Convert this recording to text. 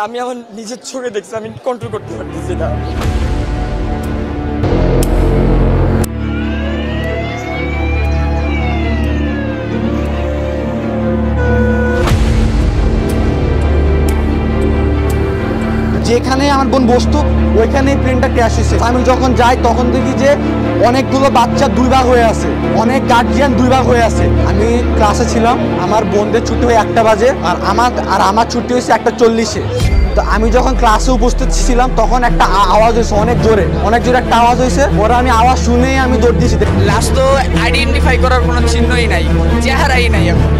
আমি আমার নিজের চোখে দেখছি, আমি কন্ট্রোল করতে পারতেছি না। যেখানে আমার বোন বসতো ওইখানে প্লেনটা ক্র্যাশ হয়েছে। আমি যখন যাই তখন দেখি যে অনেকগুলো বাচ্চা দুই ভাগ হয়ে আছে, অনেক গার্জিয়ান দুই ভাগ হয়ে আছে। আমি ক্লাসে ছিলাম, আমার বোনদের ছুটি হয় 1টা বাজে আর আমার ছুটি হয়েছে 1টা 40-এ। তো আমি যখন ক্লাসে উপস্থিত ছিলাম তখন একটা আওয়াজ হয়েছে, অনেক জোরে একটা আওয়াজ হয়েছে। ওরা আমি আওয়াজ শুনেই আমি দৌড় দিয়েছি। লাস্ট তো আইডেন্টিফাই করার কোনো চিহ্নই নাই, চেহারাই নাই এখন।